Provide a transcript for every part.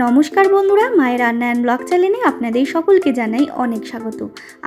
নমস্কার বন্ধুরা, মায়ের রান্নায়ন ব্লগ চ্যানেলে আপনাদের সকলকে জানাই অনেক স্বাগত।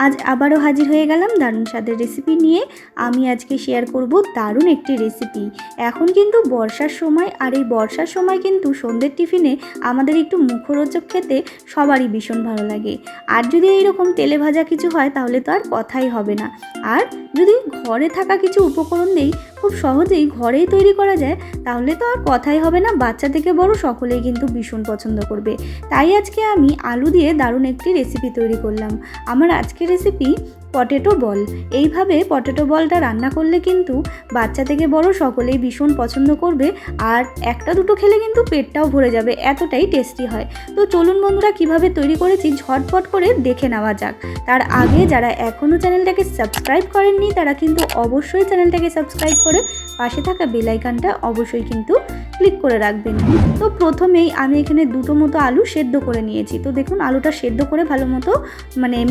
আজ আবারও হাজির হয়ে গেলাম দারুণ স্বাদের রেসিপি নিয়ে। আমি আজকে শেয়ার করব দারুণ একটি রেসিপি। এখন কিন্তু বর্ষার সময়, আর এই বর্ষার সময় কিন্তু সন্ধ্যের টিফিনে আমাদের একটু মুখরোচক খেতে সবারই ভীষণ ভালো লাগে। আর যদি এইরকম তেলে ভাজা কিছু হয় তাহলে তো আর কথাই হবে না। আর যদি ঘরে থাকা কিছু উপকরণ দিই, খুব সহজেই ঘরেই তৈরি করা যায়, তাহলে তো আর কথাই হবে না। বাচ্চা থেকে বড় সকলেই কিন্তু ভীষণ পছন্দ করবে। তাই আজকে আমি আলু দিয়ে দারুণ একটি রেসিপি তৈরি করলাম। আমার আজকের রেসিপি পটেটো বল। এইভাবে পটেটো বলটা রান্না করলে কিন্তু বাচ্চা থেকে বড় সকলেই ভীষণ পছন্দ করবে, আর একটা দুটো খেলে কিন্তু পেটটাও ভরে যাবে, এতটাই টেস্টি হয়। তো চলুন বন্ধুরা, কিভাবে তৈরি করেছি ঝটপট করে দেখে নেওয়া যাক। তার আগে যারা এখনও চ্যানেলটাকে সাবস্ক্রাইব করেননি তারা কিন্তু অবশ্যই চ্যানেলটাকে সাবস্ক্রাইব করে পাশে থাকা বেল আইকনটা অবশ্যই কিন্তু ক্লিক করে রাখবেন। তো প্রথমেই আমি এখানে দুটো মতো আলু সেদ্ধ করে নিয়েছি। তো দেখুন, আলুটা সেদ্ধ করে ভালো মতো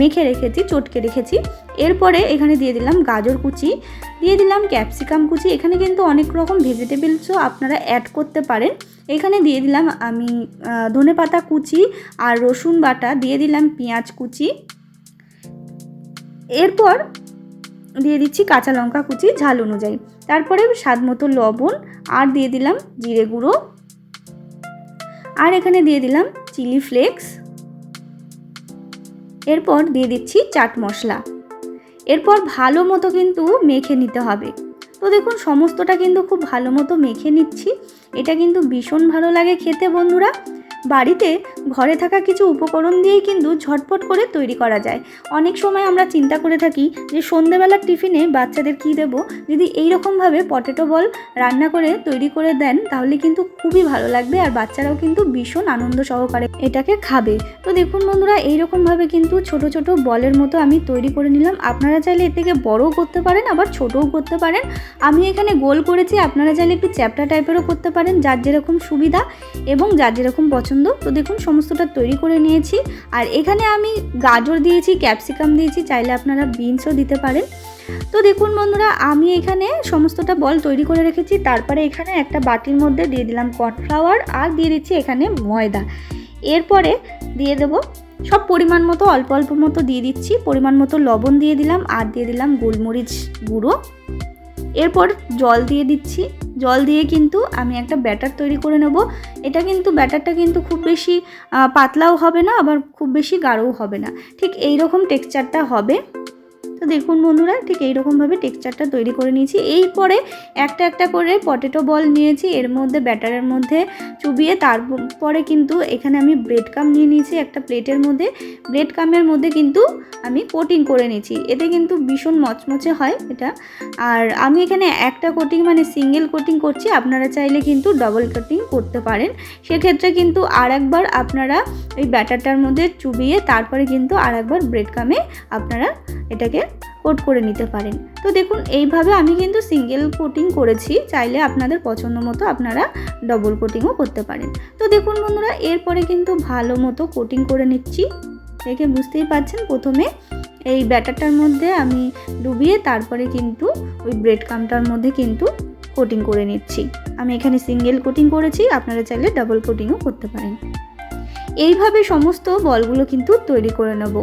মেখে রেখেছি, চটকে রেখেছি। এরপরে এখানে দিয়ে দিলাম গাজর কুচি, দিয়ে দিলাম ক্যাপসিকাম কুচি। এখানে কিন্তু অনেক রকম ভেজিটেবলসও আপনারা অ্যাড করতে পারেন। এখানে দিয়ে দিলাম আমি ধনেপাতা কুচি আর রসুন বাটা, দিয়ে দিলাম পেঁয়াজ কুচি। এরপর দিয়ে দিচ্ছি কাঁচা লঙ্কা কুচি ঝাল অনুযায়ী। তারপরে স্বাদ মতো লবণ, আর দিয়ে দিলাম জিরে গুঁড়ো, আর এখানে দিয়ে দিলাম চিলি ফ্লেক্স। এরপর দিয়ে দিচ্ছি চাট মশলা। এরপর ভালো মতো কিন্তু মেখে নিতে হবে। তো দেখুন, সমস্তটা কিন্তু খুব ভালো মতো মেখে নিচ্ছি। এটা কিন্তু ভীষণ ভালো লাগে খেতে বন্ধুরা। বাড়িতে ঘরে থাকা কিছু উপকরণ দিয়েই কিন্তু ঝটপট করে তৈরি করা যায়। অনেক সময় আমরা চিন্তা করে থাকি যে সন্ধ্যেবেলার টিফিনে বাচ্চাদের কী দেবো। যদি এইরকমভাবে পটেটো বল রান্না করে তৈরি করে দেন তাহলে কিন্তু খুবই ভালো লাগবে, আর বাচ্চারাও কিন্তু ভীষণ আনন্দ সহকারে এটাকে খাবে। তো দেখুন বন্ধুরা, এইরকমভাবে কিন্তু ছোট ছোট বলের মতো আমি তৈরি করে নিলাম। আপনারা চাইলে এর থেকে বড়ও করতে পারেন, আবার ছোটও করতে পারেন। আমি এখানে গোল করেছি, আপনারা চাইলে একটু চ্যাপ্টা টাইপেরও করতে পারেন, যার যেরকম সুবিধা এবং যার যেরকম পছন্দ। তো দেখুন, সমস্তটা তৈরি করে নিয়েছি। আর এখানে আমি গাজর দিয়েছি, ক্যাপসিকাম দিয়েছি, চাইলে আপনারা বিনসও দিতে পারেন। তো দেখুন বন্ধুরা, আমি এখানে সমস্তটা বল তৈরি করে রেখেছি। তারপরে এখানে একটা বাটির মধ্যে দিয়ে দিলাম কর্নফ্লাওয়ার, আর দিয়ে দিচ্ছি এখানে ময়দা। এরপরে দিয়ে দেবো সব পরিমাণ মতো, অল্প অল্প মতো দিয়ে দিচ্ছি। পরিমাণ মতো লবণ দিয়ে দিলাম, আর দিয়ে দিলাম গোলমরিচ গুঁড়ো। এরপর জল দিয়ে দিচ্ছি। জল দিয়ে কিন্তু আমি একটা ব্যাটার তৈরি করে নেব। এটা কিন্তু ব্যাটারটা কিন্তু খুব বেশি পাতলাও হবে না, আবার খুব বেশি গাঢ়ও হবে না, ঠিক এই রকম টেক্সচারটা হবে। তো দেখুন বন্ধুরা, ঠিক এইরকমভাবে টেক্সচারটা তৈরি করে নিয়েছি। এরপরে একটা একটা করে পটেটো বল নিয়েছি, এর মধ্যে ব্যাটারের মধ্যে চুবিয়ে তারপরে কিন্তু এখানে আমি ব্রেড কাম নিয়ে নিয়েছি একটা প্লেটের মধ্যে। ব্রেড কামের মধ্যে কিন্তু আমি কোটিং করে নিয়েছি। এতে কিন্তু ভীষণ মচমচে হয় এটা। আর আমি এখানে একটা কোটিং সিঙ্গেল কোটিং করছি, আপনারা চাইলে কিন্তু ডবল কোটিং করতে পারেন। সেক্ষেত্রে কিন্তু আর একবার আপনারা এই ব্যাটারটার মধ্যে চুবিয়ে তারপরে কিন্তু আর একবার ব্রেড কামে আপনারা এটাকে কোট করে নিতে পারেন। তো দেখুন, এইভাবে আমি কিন্তু সিঙ্গেল কোটিং করেছি, চাইলে আপনাদের পছন্দ মতো আপনারা ডবল কোটিংও করতে পারেন। তো দেখুন বন্ধুরা, এরপরে কিন্তু ভালো মতো কোটিং করে নিচ্ছি। দেখে বুঝতেই পারছেন, প্রথমে এই ব্যাটারটার মধ্যে আমি ডুবিয়ে তারপরে কিন্তু ওই ব্রেড কামটার মধ্যে কিন্তু কোটিং করে নিচ্ছি। আমি এখানে সিঙ্গেল কোটিং করেছি, আপনারা চাইলে ডাবল কোটিংও করতে পারেন। এইভাবে সমস্ত বলগুলো কিন্তু তৈরি করে নেব।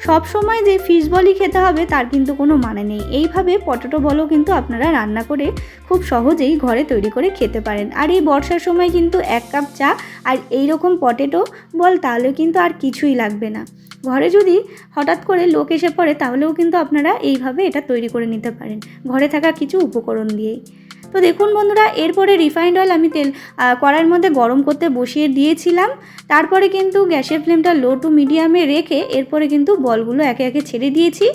সব সময় যে ফিশ বলই খেতে হবে তার কিন্তু কোনো মানে নেই। এইভাবে পটেটো বলও কিন্তু আপনারা রান্না করে খুব সহজেই ঘরে তৈরি করে খেতে পারেন। আর এই বর্ষার সময় কিন্তু 1 কাপ চা আর এই রকম পটেটো বল, তাহলে কিন্তু আর কিছুই লাগবে না। ঘরে যদি হঠাৎ করে লোক এসে পড়ে তাহলেও কিন্তু আপনারা এইভাবে এটা তৈরি করে নিতে পারেন ঘরে থাকা কিছু উপকরণ দিয়েই। তো দেখুন বন্ধুরা, এরপরে রিফাইন্ড অয়েল আমি কড়াইয়ের মধ্যে গরম করতে বসিয়ে দিয়েছিলাম। তারপরে কিন্তু গ্যাসের ফ্লেমটা লো টু মিডিয়ামে রেখে এরপরে কিন্তু বলগুলো একে একে ছেড়ে দিয়েছি।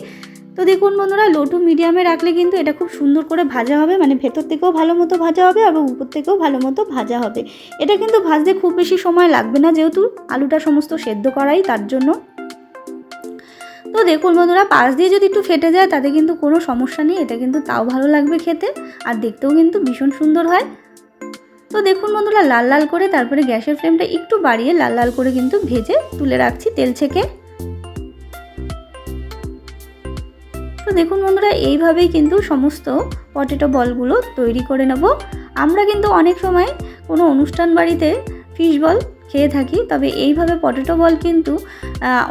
তো দেখুন বন্ধুরা, লো টু মিডিয়ামে রাখলে কিন্তু এটা খুব সুন্দর করে ভাজা হবে, ভেতর থেকেও ভালো মতো ভাজা হবে এবং উপর থেকেও ভালো মতো ভাজা হবে। এটা কিন্তু ভাজতে খুব বেশি সময় লাগবে না, যেহেতু আলুটা সমস্ত সেদ্ধ করাই, তার জন্য। তো দেখুন বন্ধুরা, পাশ দিয়ে যদি একটু ফেটে যায় তাতে কিন্তু কোনো সমস্যা নেই, এটা কিন্তু তাও ভালো লাগবে খেতে, আর দেখতেও কিন্তু ভীষণ সুন্দর হয়। তো দেখুন বন্ধুরা, লাল লাল করে তারপরে গ্যাসের ফ্লেমটা একটু বাড়িয়ে লাল লাল করে কিন্তু ভেজে তুলে রাখছি তেল ছেঁকে। তো দেখুন বন্ধুরা, এইভাবেই কিন্তু সমস্ত পটেটো বলগুলো তৈরি করে নেব। আমরা কিন্তু অনেক সময় কোনো অনুষ্ঠান বাড়িতে ফিশ বল খেয়ে থাকি। তবে এইভাবে পটেটো বল কিন্তু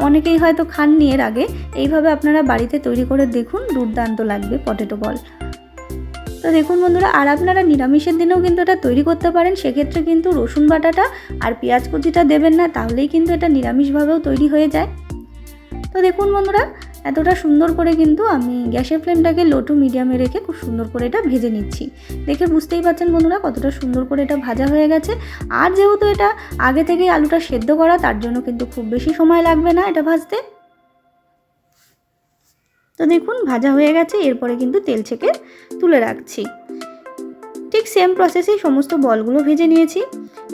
অনেকেই হয়তো খাননি এর আগে। এইভাবে আপনারা বাড়িতে তৈরি করে দেখুন, দুর্দান্ত লাগবে পটেটো বল। তো দেখুন বন্ধুরা, আর আপনারা নিরামিষের দিনেও কিন্তু এটা তৈরি করতে পারেন। সেক্ষেত্রে কিন্তু রসুন বাটাটা আর পেঁয়াজ কুচিটা দেবেন না, তাহলেই কিন্তু এটা নিরামিষভাবেও তৈরি হয়ে যায়। তো দেখুন বন্ধুরা, এতটা সুন্দর করে কিন্তু আমি গ্যাসের ফ্লেমটাকে লো টু মিডিয়ামে রেখে খুব সুন্দর করে এটা ভেজে নিচ্ছি। দেখে বুঝতেই পারছেন বন্ধুরা কতটা সুন্দর করে এটা ভাজা হয়ে গেছে। আর যেহেতু এটা আগে থেকেই আলুটা সেদ্ধ করা, তার জন্য কিন্তু খুব বেশি সময় লাগবে না এটা ভাজতে। তো দেখুন ভাজা হয়ে গেছে, এরপরে কিন্তু তেল ছেঁকে তুলে রাখছি। ঠিক সেম প্রসেসেই সমস্ত বলগুলো ভেজে নিয়েছি।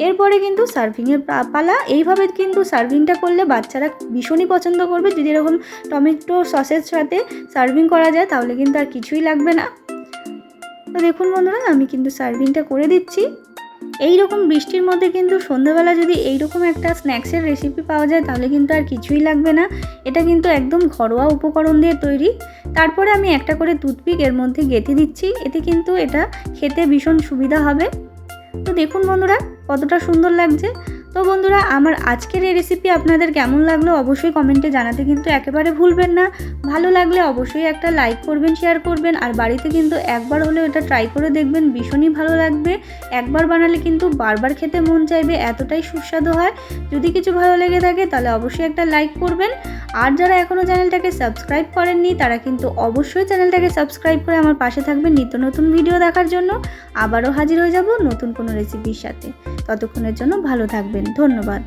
এরপরে কিন্তু সার্ভিংয়ের পালা। এইভাবে কিন্তু সার্ভিংটা করলে বাচ্চারা ভীষণই পছন্দ করবে। যদি এরকম টমেটো সসের সাথে সার্ভিং করা যায় তাহলে কিন্তু আর কিছুই লাগবে না। তো দেখুন বন্ধুরা, আমি কিন্তু সার্ভিংটা করে দিচ্ছি। এই রকম বৃষ্টির মধ্যে কিন্তু সন্ধ্যাবেলা যদি এইরকম একটা স্ন্যাক্সের রেসিপি পাওয়া যায় তাহলে কিন্তু আর কিছুই লাগবে না। এটা কিন্তু একদম ঘরোয়া উপকরণ দিয়ে তৈরি। তারপরে আমি একটা করে টুথপিক এর মধ্যে গেঁথে দিচ্ছি, এতে কিন্তু এটা খেতে ভীষণ সুবিধা হবে। তো দেখুন বন্ধুরা কতটা সুন্দর লাগছে। তো বন্ধুরা, আমার আজকের এই রেসিপি আপনাদের কেমন লাগলো অবশ্যই কমেন্টে জানাতে কিন্তু একেবারে ভুলবেন না। ভালো লাগলে অবশ্যই একটা লাইক করবেন, শেয়ার করবেন, আর বাড়িতে কিন্তু একবার হলেও এটা ট্রাই করে দেখবেন, ভীষণই ভালো লাগবে। একবার বানালে কিন্তু বারবার খেতে মন চাইবে, এতটাই সুস্বাদু হয়। যদি কিছু ভালো লেগে থাকে তাহলে অবশ্যই একটা লাইক করবেন। আর যারা এখনও চ্যানেলটাকে সাবস্ক্রাইব করেননি তারা কিন্তু অবশ্যই চ্যানেলটাকে সাবস্ক্রাইব করে আমার পাশে থাকবেন নিত্য নতুন ভিডিও দেখার জন্য। আবারও হাজির হয়ে যাব নতুন কোনো রেসিপির সাথে। ততক্ষণের জন্য ভালো থাকবেন। ধন্যবাদ।